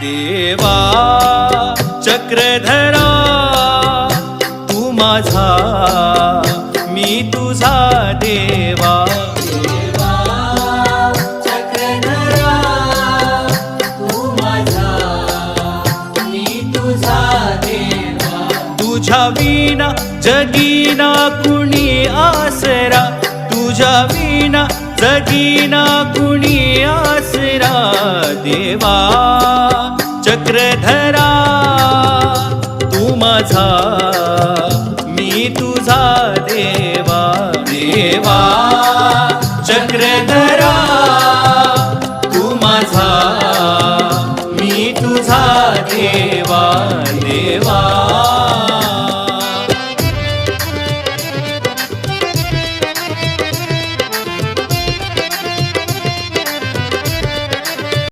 देवा चक्रधरा तू माझा मी तुझा देवा चक्रधरा तू माझा मी तुझा देवा तुझ्या विना जगीना कुणी आसरा तुझ्या विना जगीना कुणी आसरा देवा चक्रधरा तू माझा मी तुझा देवा देवा चक्रधरा तू माझा मी तुझा देवा देवा